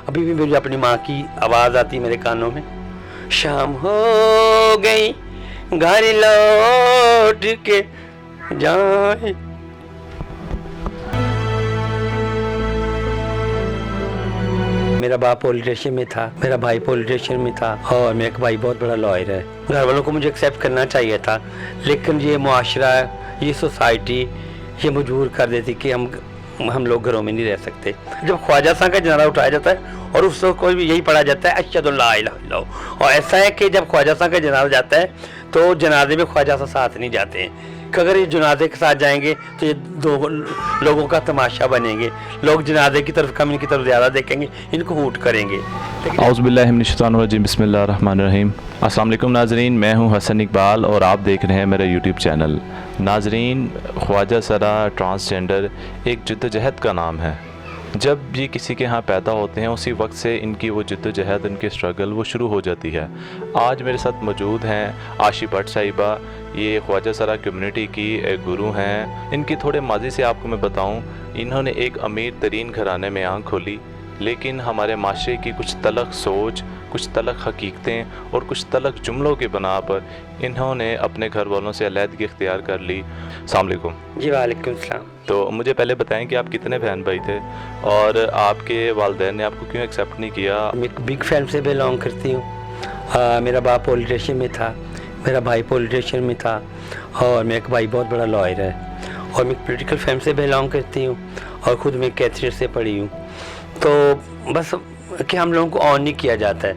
अभी भी मुझे अपनी माँ की आवाज़ आती है मेरे कानों में। शाम हो गई घर लौट के जाए। मेरा बाप पॉलिटिशियन में था, मेरा भाई पॉलिटिशियन में था और मेरा भाई बहुत बड़ा लॉयर है। घर वालों को मुझे एक्सेप्ट करना चाहिए था, लेकिन ये मुआशरा, ये सोसाइटी ये मजबूर कर देती कि हम लोग घरों में नहीं रह सकते। जब ख्वाजा साहब का जनाजा उठाया जाता है और उस वक्त कोई भी यही पढ़ा जाता है अशहदु ला इलाहा इल्लल्लाह। और ऐसा है कि जब ख्वाजा साहब का जनाजा जाता है तो जनाजे में ख्वाजा साहब साथ नहीं जाते हैं, कि अगर ये जनाजे के साथ जाएंगे तो ये दो लोगों का तमाशा बनेंगे। लोग जनाजे की तरफ कम, इनकी तरफ ज़्यादा देखेंगे, इनको हूट करेंगे। औज़ुबिल्लाहिमिनश्शैतानिर्रजीम बिस्मिल्लाहिर्रहमानिर्रहीम। अस्सलाम वालेकुम नाज़रीन, मैं हूं हसन इकबाल और आप देख रहे हैं मेरा यूट्यूब चैनल। नाज़रीन, ख्वाजा सरा ट्रांसजेंडर एक जद्दोजहद का नाम है। जब ये किसी के यहाँ पैदा होते हैं उसी वक्त से इनकी वो जद्दोजहद, इनकी स्ट्रगल वो शुरू हो जाती है। आज मेरे साथ मौजूद हैं आशी भट्ट साहिबा, ये ख्वाजा सरा कम्युनिटी की एक गुरु हैं। इनकी थोड़े माजी से आपको मैं बताऊं, इन्होंने एक अमीर तरीन घराने में आँख खोली, लेकिन हमारे माशरे की कुछ तलख सोच, कुछ तलख हकीकतें और कुछ तलख जुमलों की बना पर इन्होंने अपने घर वालों से अलहदगी इख्तियार कर ली। अस्सलाम वालेकुम। जी वालेकुम सलाम। तो मुझे पहले बताएं कि आप कितने बहन भाई थे और आपके वालिदैन ने आपको क्यों एक्सेप्ट नहीं किया? मैं एक बिग फैमिली से बिलोंग करती हूँ। मेरा बाप पॉलिटिशियन में था, मेरा भाई पॉलिटिशियन में था और मेरा भाई बहुत बड़ा लॉयर है। और मैं पॉलिटिकल फैमिली से बिलोंग करती हूँ और ख़ुद मैं कैथरीन से पढ़ी हूँ। तो बस कि हम लोगों को ऑन नहीं किया जाता है।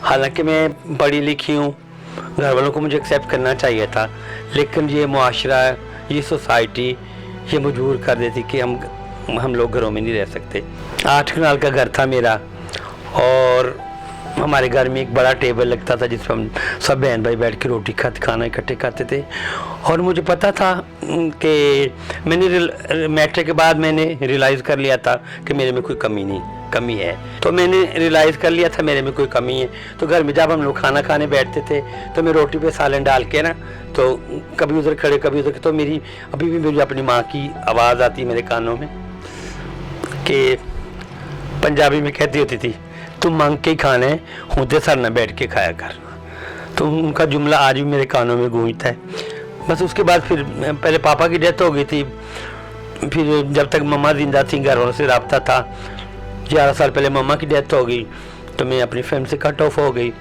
हालांकि मैं पढ़ी लिखी हूँ, घर वालों को मुझे एक्सेप्ट करना चाहिए था, लेकिन ये मुआशरा, ये सोसाइटी ये मजबूर कर देती कि हम लोग घरों में नहीं रह सकते। 8 कनाल का घर था मेरा और हमारे घर में एक बड़ा टेबल लगता था जिस पर हम सब बहन भाई बैठ के रोटी खाना इकट्ठे खाते थे। और मुझे पता था कि मैंने मैट्रिक के बाद मैंने रियलाइज़ कर लिया था कि मेरे में कोई कमी है। तो मैंने रियलाइज़ कर लिया था मेरे में कोई कमी है। तो घर में जब हम लोग खाना खाने बैठते थे तो मैं रोटी पे सालन डाल के ना, तो कभी उधर खड़े कभी उधर, तो मेरी अभी भी मुझे अपनी माँ की आवाज़ आती है मेरे कानों में कि पंजाबी में कहती होती थी, तुम मांग के ही खाने होते सर न बैठ के खाया कर। तो उनका जुमला आज भी मेरे कानों में गूंजता है। बस उसके बाद फिर पहले पापा की डेथ हो गई थी, फिर जब तक मम्मा जिंदा थी घर वालों से रब्ता था। 11 साल पहले मम्मा की डेथ हो गई तो मैं अपनी फैमिली से कट ऑफ हो गई।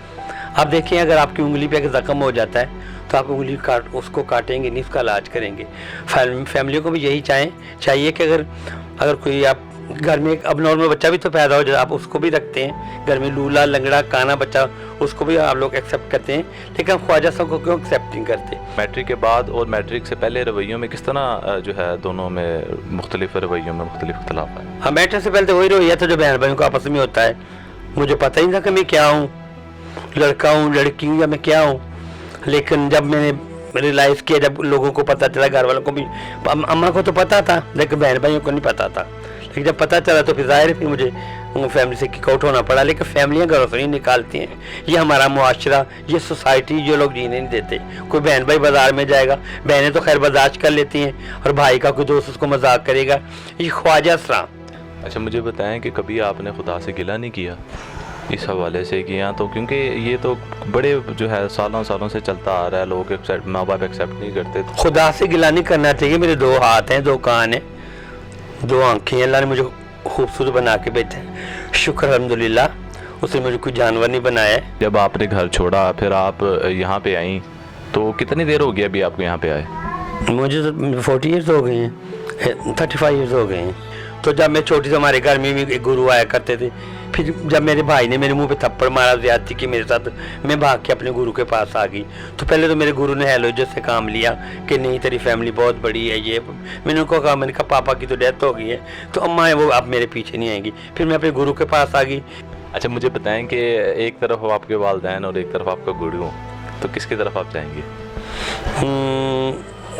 आप देखिए, अगर आपकी उंगली पे अगर ज़ख्म हो जाता है तो आप उंगली उसको काटेंगे नहीं, उसका इलाज करेंगे। फैमिलियों को भी यही चाहिए कि अगर कोई आप घर में एक अबनॉर्मल बच्चा भी तो पैदा हो जाए, आप उसको भी रखते हैं घर में, लूला लंगड़ा काना बच्चा, उसको भी आप लोग एक्सेप्ट करते हैं, लेकिन ख्वाजा साहब को क्यों एक्सेप्ट नहीं करते? मैट्रिक के बाद और मैट्रिक से पहले रवैयों में किस तरह जो है दोनों में मुख्तलिफ रवैयों में मुख्तलिफ इख्तलाफ है? हाँ, मैट्रिक से पहले तो वही रवैया था जो बहन भाइयों को आपस में होता है। मुझे पता ही नहीं था कि मैं क्या हूँ, लड़का हूँ लड़की हूँ या मैं क्या हूँ। लेकिन जब मैंने रियलाइज़ किया, जब लोगों को पता चला, घर वालों को भी, अम्मा को तो पता था लेकिन बहन भाइयों को नहीं पता था, लेकिन जब पता चला तो फिर ज़ाहिर है फिर मुझे फैमिली से किक आउट होना पड़ा। लेकिन फैमिलियाँ घरों से नहीं निकालती हैं, ये हमारा मुआशरा, ये सोसाइटी जो लोग जीने नहीं देते। कोई बहन भाई बाज़ार में जाएगा, बहनें तो खैर बर्दाश्त कर लेती हैं और भाई का कोई दोस्त उसको मजाक करेगा, ये ख्वाजा सरा। अच्छा, मुझे बताएं कि कभी आपने खुदा से गिला नहीं किया इस हवाले से कि यहाँ तो, क्योंकि ये तो बड़े जो है सालों से चलता आ रहा है, लोग एक्सेप्ट, माँ बाप एक्सेप्ट नहीं करते। खुदा से गिला नहीं करना चाहिए। मेरे 2 हाथ हैं, 2 कान हैं, 2 आँखें हैं, अल्लाह ने मुझे खूबसूरत बना के भेजा है, शुक्र अल्हम्दुलिल्लाह, उसने मुझे कोई जानवर नहीं बनाया है। जब आपने घर छोड़ा फिर आप यहाँ पे आई तो कितनी देर हो गई अभी आपको यहाँ पे आए? मुझे तो 40 ईयर्स हो गए हैं, 35 ईयर्स हो गए हैं। तो जब मैं छोटी से, हमारे घर में भी एक गुरु आया करते थे। फिर जब मेरे भाई ने मेरे मुंह पे थप्पड़ मारा ज़्यादती की मेरे साथ, मैं भाग के अपने गुरु के पास आ गई। तो पहले तो मेरे गुरु ने हेलोजो से काम लिया कि नहीं तेरी फैमिली बहुत बड़ी है, ये मैंने उनको कहा, मैंने कहा पापा की तो डेथ हो गई है तो अम्मा है वो आप मेरे पीछे नहीं आएंगी। फिर मैं अपने गुरु के पास आ गई। अच्छा, मुझे बताएं कि एक तरफ आपके वालिदैन और एक तरफ आपका गुरु, तो किसकी तरफ आप जाएंगे?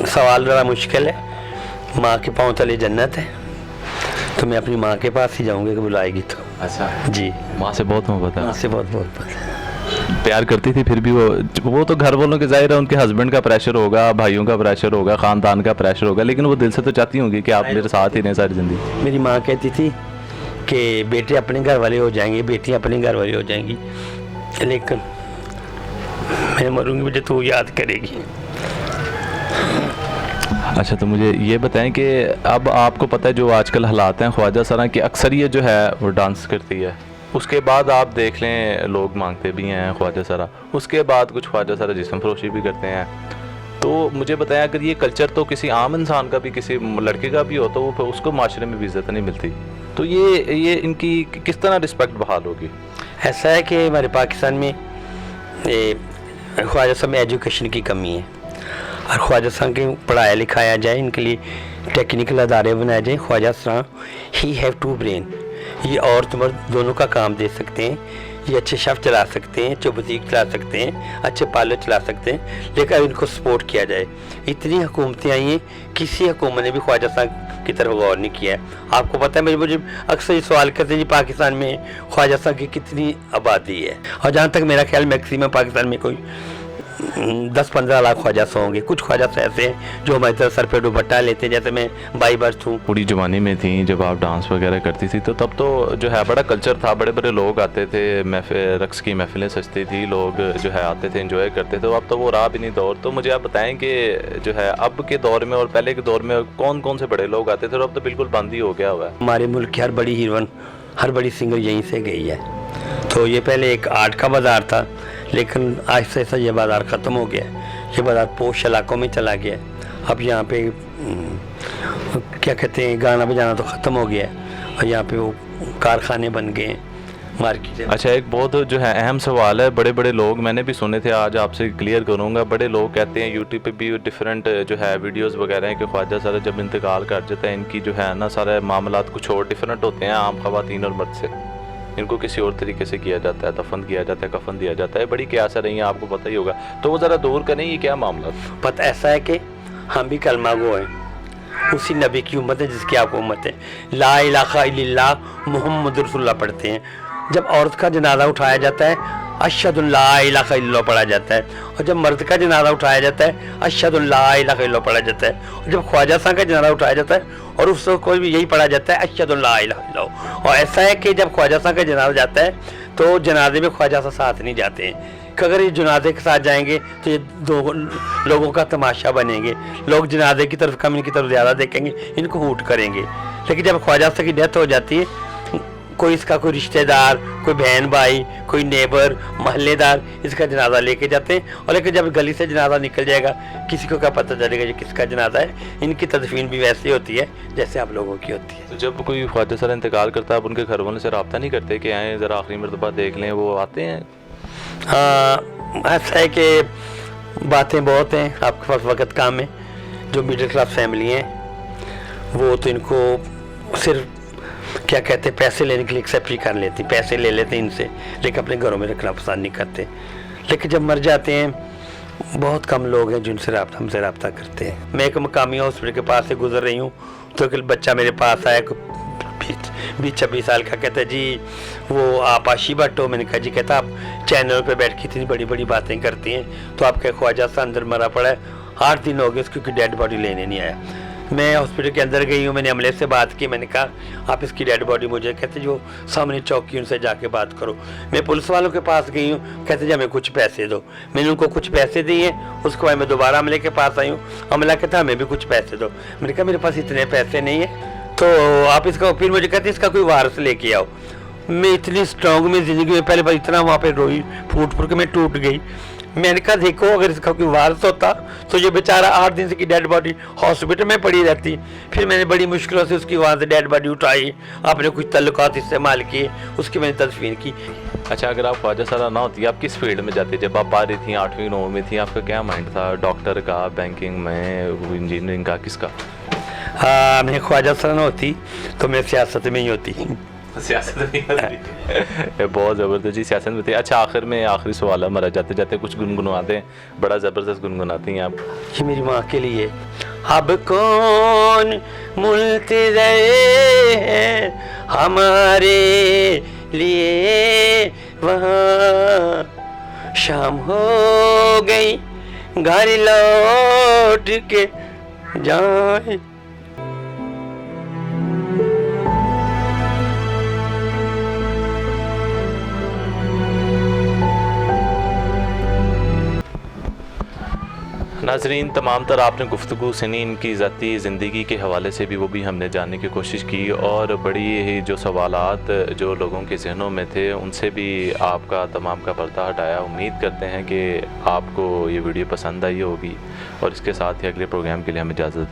सवाल ज़रा मुश्किल है। माँ के पाँव तले जन्नत है, तो मैं अपनी माँ के पास ही जाऊँगी कि बुलाएगी तो। अच्छा जी, माँ से बहुत मोहब्बत है? माँ से बहुत प्यार करती थी। फिर भी वो तो घर वालों के, जाहिर है उनके हस्बैंड का प्रेशर होगा, भाइयों का प्रेशर होगा, ख़ानदान का प्रेशर होगा, लेकिन वो दिल से तो चाहती होंगी कि आप मेरे साथ ही रहें सारी ज़िंदगी। मेरी माँ कहती थी कि बेटे अपने घर वाले हो जाएंगे, बेटियां अपने घर वाली हो जाएंगी, लेकिन मैं मरूंगी मुझे तू याद करेगी। अच्छा, तो मुझे ये बताएं कि अब आपको पता है जो आजकल हालात हैं ख्वाजा सरा की, अक्सर ये जो है वो डांस करती है, उसके बाद आप देख लें लोग मांगते भी हैं ख्वाजा सरा, उसके बाद कुछ ख्वाजा सरा जिस्म फरोशी भी करते हैं। तो मुझे बताएं, अगर ये कल्चर तो किसी आम इंसान का भी, किसी लड़के का भी हो, तो वो उसको माशरे में भी इज्जत नहीं मिलती, तो ये इनकी किस तरह रिस्पेक्ट बहाल होगी? ऐसा है कि हमारे पाकिस्तान में ख्वाजा साहब में एजुकेशन की कमी है, और ख्वाजा साहब के पढ़ाया लिखाया जाए, इनके लिए टेक्निकल अदारे बनाए जाए। Khwaja Sahab he have to brain, ये औरत मर्द दोनों का काम दे सकते हैं, ये अच्छे शफ चला सकते हैं, अच्छे बुटीक चला सकते हैं, अच्छे पार्लर चला सकते हैं, लेकिन अब इनको सपोर्ट किया जाए। इतनी हुकूमतें आई हैं, किसी हुकूमत ने भी ख्वाजा साहब की तरफ गौर नहीं किया है। आपको पता है, मुझे अक्सर ये सवाल करते हैं जी पाकिस्तान में ख्वाजा साहब की कितनी आबादी है, और जहाँ तक मेरा ख्याल मैक्सिमम पाकिस्तान में कोई 10-15 लाख ख्वाजा होंगे। कुछ ख्वाजा ऐसे हैं जो हमारी तरह सर पे दुपट्टा लेते हैं, जैसे मैं बाई बर्थ हूँ। पूरी जवानी में थी जब आप डांस वगैरह करती थी, तो तब तो जो है बड़ा कल्चर था, बड़े बड़े लोग आते थे, रक्स की महफिलें सजती थी, लोग जो है आते थे, एंजॉय करते थे। तो अब तो वो रहा भी नहीं दौर। तो मुझे आप बताएं कि जो है अब के दौर में और पहले के दौर में कौन कौन से बड़े लोग आते थे, और अब तो बिल्कुल बंद ही हो गया हुआ है। हमारे मुल्क की हर बड़ी हीरोइन, हर बड़ी सिंगर यहीं से गई है। तो ये पहले एक आर्ट का बाज़ार था, लेकिन आहिस्ता आहिस्ता ये बाज़ार ख़त्म हो गया है, ये बाज़ार पोश इलाकों में चला गया है। अब यहाँ पे क्या कहते हैं, गाना बजाना तो ख़त्म हो गया है, और यहाँ पे वो कारखाने बन गए हैं, मार्केट। अच्छा, एक बहुत जो है अहम सवाल है, बड़े बड़े लोग मैंने भी सुने थे, आज आपसे क्लियर करूँगा। बड़े लोग कहते हैं, यूट्यूब पे भी डिफरेंट जो है वीडियोस वगैरह हैं, कि ख्वाजा सारा जब इंतकाल कर जाता है, इनकी जो है ना सारे मामलात कुछ और डिफरेंट होते हैं आम ख़वातीन और मर्द से। इनको किसी और तरीके से किया जाता है, दफन किया जाता है, कफन दिया जाता है, बड़ी क्या रही है आपको पता ही होगा। तो वो ज़रा दूर करें, ये क्या मामला? पता ऐसा है कि हम भी कलमा गो हैं, उसी नबी की उम्मत है जिसकी आपको उम्मत है। ला इलाहा इल्लल्लाह मुहम्मद रसूलुल्लाह पढ़ते हैं। जब औरत का जनाजा उठाया जाता है, अशहदु ला इलाहा इल्लल्लाह पढ़ा जाता है, और जब मर्द का जनाजा उठाया जाता है, अशहदु ला इलाहा इल्लल्लाह पढ़ा जाता है, और जब ख्वाजा साहब का जनाजा उठाया जाता है और उस वक्त कोई भी यही पढ़ा जाता है, अशहदु ला इलाहा इल्लल्लाह। और ऐसा है कि जब ख्वाजा साहब का जनाजा जाता है तो जनाजे में ख्वाजा साहब साथ नहीं जाते हैं, कि अगर ये जनाजे के साथ जाएंगे तो ये दो लोगों का तमाशा बनेंगे, लोग जनाजे की तरफ कम, इनकी तरफ ज़्यादा देखेंगे, इनको हूट करेंगे। लेकिन जब ख्वाजा साहब की डेथ हो जाती है, कोई इसका कोई रिश्तेदार, कोई बहन भाई, कोई नेबर, महल्लेदार इसका जनाजा लेके जाते हैं, और लेकिन जब गली से जनाजा निकल जाएगा, किसी को क्या पता चलेगा ये किसका जनाजा है। इनकी तदफीन भी वैसी होती है जैसे आप लोगों की होती है। तो जब कोई ख्वाजा सर इंतकाल करता है, आप उनके घर वालों से रब्ता नहीं करते कि आए ज़रा आखिरी मरतबा देख लें? वो आते हैं? हाँ, ऐसा है कि बातें बहुत हैं, आपके पास वक्त कम है। जो मिडिल क्लास फैमिली हैं वो तो इनको सिर्फ क्या कहते हैं, पैसे लेने के लिए एक्सेप्ट ही कर लेती, पैसे ले लेते हैं इनसे, लेकिन अपने घरों में रखना पसंद नहीं करते। लेकिन जब मर जाते हैं, बहुत कम लोग हैं जिनसे हमसे रब्ता करते हैं। मैं एक मकामी हॉस्पिटल के पास से गुजर रही हूँ, तो एक बच्चा मेरे पास आया, 20-26 साल का, कहता है जी वो आप आशी भट्ट हो? मैंने कहा जी। कहता आप चैनल पे बैठ के इतनी बड़ी बड़ी बातें करती हैं, तो आपका ख्वाजा सा अंदर मरा पड़ा है, 8 दिन हो गए उसकी डेड बॉडी लेने नहीं आया। मैं हॉस्पिटल के अंदर गई हूँ, मैंने अमले से बात की, मैंने कहा आप इसकी डेड बॉडी मुझे, कहते जो सामने चौकी उनसे जाके बात करो। मैं पुलिस वालों के पास गई हूँ, कहते जी हमें कुछ पैसे दो। मैंने उनको कुछ पैसे दिए, उसके बाद मैं दोबारा अमले के पास आई हूँ, अमला कहता हमें भी कुछ पैसे दो। मैंने कहा मेरे पास इतने पैसे नहीं है, तो आप इसका, फिर मुझे कहते इसका कोई वारस लेके आओ। मैं इतनी स्ट्रॉन्ग में ज़िंदगी में पहले बार इतना वहाँ पे रोई, फूट फूट के मैं टूट गई। मैंने कहा देखो अगर इसका कोई वारस होता तो ये बेचारा 8 दिन से की डेड बॉडी हॉस्पिटल में पड़ी रहती। फिर मैंने बड़ी मुश्किलों से उसकी वहाँ से डेड बॉडी उठाई, आपने कुछ तल्लुकात इस्तेमाल किए, उसकी मैंने तदफीन की। अच्छा, अगर आप ख्वाजा सारा ना होती, आप किस फील्ड में जाती? जब आप पढ़ रही थी 8वीं 9वीं में थी, आपका क्या माइंड था? डॉक्टर का, बैंकिंग में, इंजीनियरिंग का, किसका? हाँ, मैं ख्वाजा सारा ना होती तो मैं सियासत में ही होती। सियासत में होती। बहुत ज़बरदस्त जी, सियासत में थी। अच्छा, आखिर में आखिरी सवाल हमारा, जाते जाते कुछ गुनगुनाते हैं, बड़ा ज़बरदस्त गुनगुनाती हैं आप। ये मेरी माँ के लिए। अब कौन मुल्तज़र है हमारे लिए, वहाँ शाम हो गई घर लौट के जाए। नाजरीन, तमाम तर आपने गुफ्तगू सुनी इनकी ज़ाती ज़िंदगी के हवाले से भी, वो भी हमने जानने की कोशिश की, और बड़ी ही जो सवालात जो लोगों के जहनों में थे उनसे भी आपका तमाम का पर्दा हटाया। उम्मीद करते हैं कि आपको ये वीडियो पसंद आई होगी, और इसके साथ ही अगले प्रोग्राम के लिए हमें इजाज़त दें।